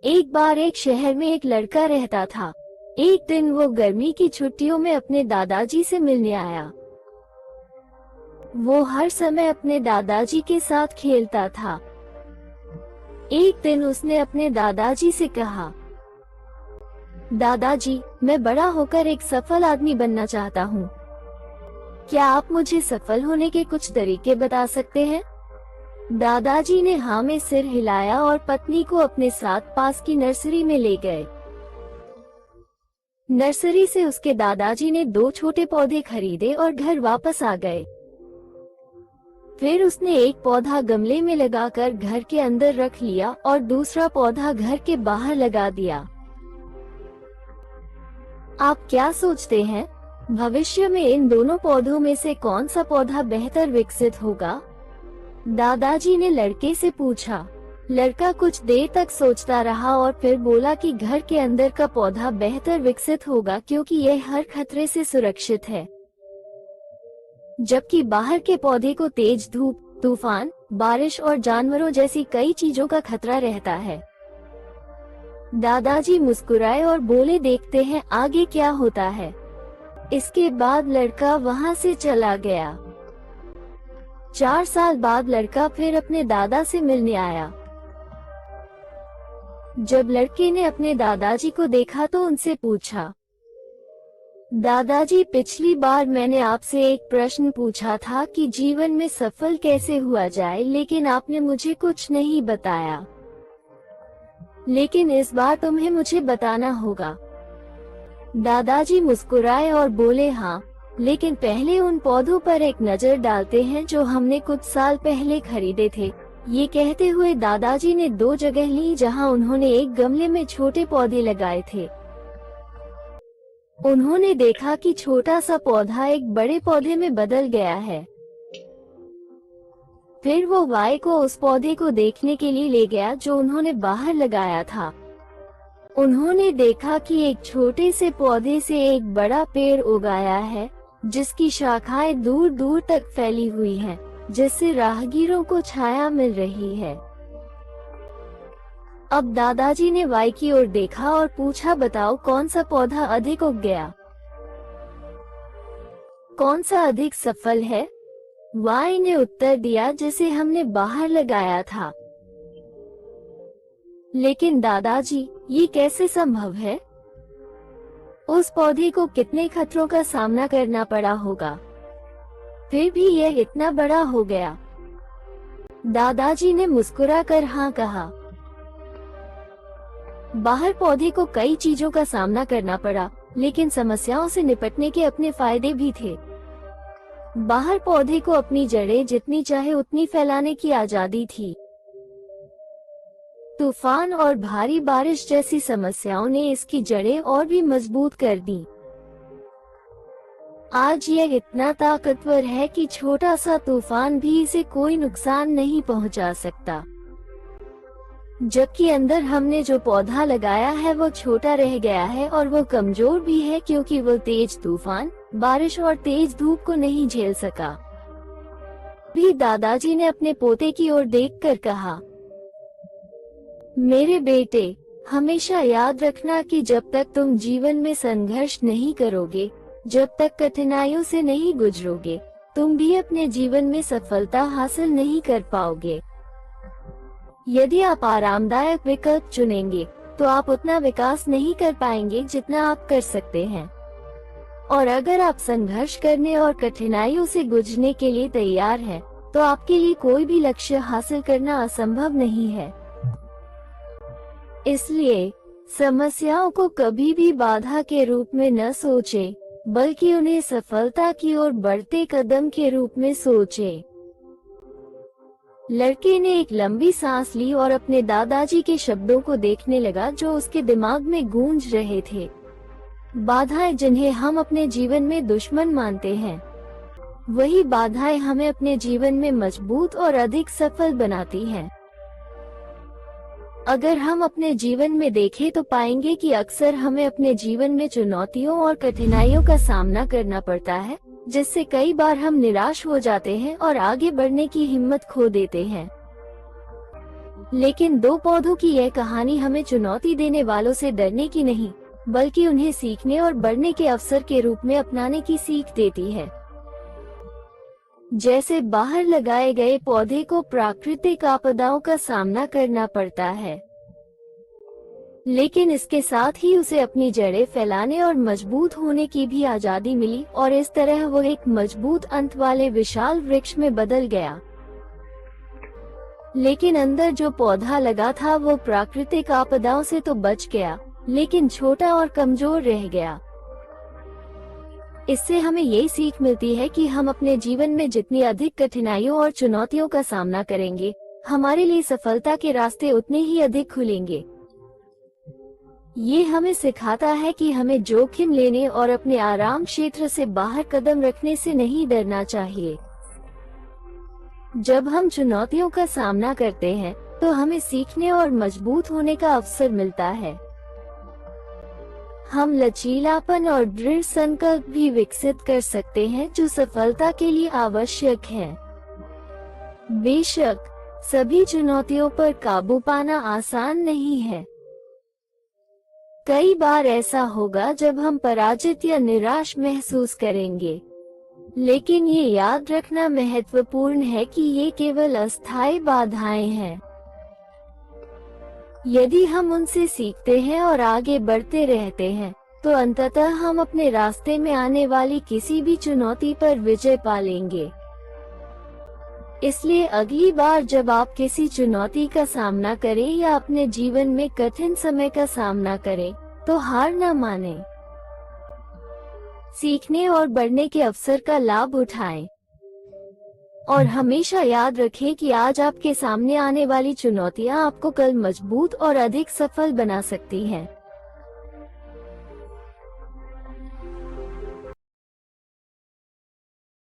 एक बार एक शहर में एक लड़का रहता था। एक दिन वो गर्मी की छुट्टियों में अपने दादाजी से मिलने आया। वो हर समय अपने दादाजी के साथ खेलता था। एक दिन उसने अपने दादाजी से कहा, दादाजी, मैं बड़ा होकर एक सफल आदमी बनना चाहता हूँ। क्या आप मुझे सफल होने के कुछ तरीके बता सकते हैं? दादाजी ने हाँ में सिर हिलाया और पत्नी को अपने साथ पास की नर्सरी में ले गए। नर्सरी से उसके दादाजी ने 2 छोटे पौधे खरीदे और घर वापस आ गए। फिर उसने एक पौधा गमले में लगाकर घर के अंदर रख लिया और दूसरा पौधा घर के बाहर लगा दिया। आप क्या सोचते हैं, भविष्य में इन दोनों पौधों में से कौन सा पौधा बेहतर विकसित होगा? दादाजी ने लड़के से पूछा। लड़का कुछ देर तक सोचता रहा और फिर बोला कि घर के अंदर का पौधा बेहतर विकसित होगा क्योंकि यह हर खतरे से सुरक्षित है, जबकि बाहर के पौधे को तेज धूप, तूफान, बारिश और जानवरों जैसी कई चीजों का खतरा रहता है। दादाजी मुस्कुराए और बोले, देखते हैं आगे क्या होता है। इसके बाद लड़का वहां से चला गया। 4 साल बाद लड़का फिर अपने दादा से मिलने आया। जब लड़के ने अपने दादाजी को देखा तो उनसे पूछा, दादाजी, पिछली बार मैंने आपसे एक प्रश्न पूछा था कि जीवन में सफल कैसे हुआ जाए, लेकिन आपने मुझे कुछ नहीं बताया। लेकिन इस बार तुम्हें मुझे बताना होगा। दादाजी मुस्कुराए और बोले, हाँ, लेकिन पहले उन पौधों पर एक नजर डालते हैं जो हमने कुछ साल पहले खरीदे थे। ये कहते हुए दादाजी ने 2 जगह ली जहां उन्होंने एक गमले में छोटे पौधे लगाए थे। उन्होंने देखा कि छोटा सा पौधा एक बड़े पौधे में बदल गया है। फिर वो वाई को उस पौधे को देखने के लिए ले गया जो उन्होंने बाहर लगाया था। उन्होंने देखा कि एक छोटे से पौधे से एक बड़ा पेड़ उगाया है, जिसकी शाखाएं दूर दूर तक फैली हुई हैं, जिससे राहगीरों को छाया मिल रही है। अब दादाजी ने वाई की ओर देखा और पूछा, बताओ कौन सा पौधा अधिक उग गया, कौन सा अधिक सफल है? वाई ने उत्तर दिया, जिसे हमने बाहर लगाया था। लेकिन दादाजी, ये कैसे संभव है? उस पौधे को कितने खतरों का सामना करना पड़ा होगा, फिर भी यह इतना बड़ा हो गया। दादाजी ने मुस्कुराकर हाँ कहा। बाहर पौधे को कई चीजों का सामना करना पड़ा, लेकिन समस्याओं से निपटने के अपने फायदे भी थे। बाहर पौधे को अपनी जड़ें जितनी चाहे उतनी फैलाने की आजादी थी। तूफान और भारी बारिश जैसी समस्याओं ने इसकी जड़ें और भी मजबूत कर दी। आज यह इतना ताकतवर है कि छोटा सा तूफान भी इसे कोई नुकसान नहीं पहुंचा सकता, जबकि अंदर हमने जो पौधा लगाया है वो छोटा रह गया है और वो कमजोर भी है क्योंकि वो तेज तूफान, बारिश और तेज धूप को नहीं झेल सका। भी दादाजी ने अपने पोते की ओर देखकर कहा, मेरे बेटे, हमेशा याद रखना कि जब तक तुम जीवन में संघर्ष नहीं करोगे, जब तक कठिनाइयों से नहीं गुजरोगे, तुम भी अपने जीवन में सफलता हासिल नहीं कर पाओगे। यदि आप आरामदायक विकल्प चुनेंगे, तो आप उतना विकास नहीं कर पाएंगे जितना आप कर सकते हैं। और अगर आप संघर्ष करने और कठिनाइयों से गुजरने के लिए तैयार हैं, तो आपके लिए कोई भी लक्ष्य हासिल करना असंभव नहीं है। इसलिए समस्याओं को कभी भी बाधा के रूप में न सोचें, बल्कि उन्हें सफलता की ओर बढ़ते कदम के रूप में सोचें। लड़के ने एक लंबी सांस ली और अपने दादाजी के शब्दों को देखने लगा जो उसके दिमाग में गूंज रहे थे। बाधाएं जिन्हें हम अपने जीवन में दुश्मन मानते हैं, वही बाधाएं हमें अपने जीवन में मजबूत और अधिक सफल बनाती हैं। अगर हम अपने जीवन में देखें तो पाएंगे कि अक्सर हमें अपने जीवन में चुनौतियों और कठिनाइयों का सामना करना पड़ता है, जिससे कई बार हम निराश हो जाते हैं और आगे बढ़ने की हिम्मत खो देते हैं। लेकिन दो पौधों की यह कहानी हमें चुनौती देने वालों से डरने की नहीं, बल्कि उन्हें सीखने और बढ़ने के अवसर के रूप में अपनाने की सीख देती है। जैसे बाहर लगाए गए पौधे को प्राकृतिक आपदाओं का सामना करना पड़ता है, लेकिन इसके साथ ही उसे अपनी जड़ें फैलाने और मजबूत होने की भी आजादी मिली, और इस तरह वो एक मजबूत अंत वाले विशाल वृक्ष में बदल गया। लेकिन अंदर जो पौधा लगा था वो प्राकृतिक आपदाओं से तो बच गया, लेकिन छोटा और कमजोर रह गया। इससे हमें यही सीख मिलती है कि हम अपने जीवन में जितनी अधिक कठिनाइयों और चुनौतियों का सामना करेंगे, हमारे लिए सफलता के रास्ते उतने ही अधिक खुलेंगे। ये हमें सिखाता है कि हमें जोखिम लेने और अपने आराम क्षेत्र से बाहर कदम रखने से नहीं डरना चाहिए। जब हम चुनौतियों का सामना करते हैं, तो हमें सीखने और मजबूत होने का अवसर मिलता है। हम लचीलापन और दृढ़ संकल्प भी विकसित कर सकते हैं, जो सफलता के लिए आवश्यक है। बेशक, सभी चुनौतियों पर काबू पाना आसान नहीं है। कई बार ऐसा होगा जब हम पराजित या निराश महसूस करेंगे, लेकिन ये याद रखना महत्वपूर्ण है कि ये केवल अस्थायी बाधाएं हैं। यदि हम उनसे सीखते हैं और आगे बढ़ते रहते हैं, तो अंततः हम अपने रास्ते में आने वाली किसी भी चुनौती पर विजय पा लेंगे। इसलिए अगली बार जब आप किसी चुनौती का सामना करें या अपने जीवन में कठिन समय का सामना करें, तो हार न मानें। सीखने और बढ़ने के अवसर का लाभ उठाएं। और हमेशा याद रखें कि आज आपके सामने आने वाली चुनौतियां आपको कल मजबूत और अधिक सफल बना सकती हैं।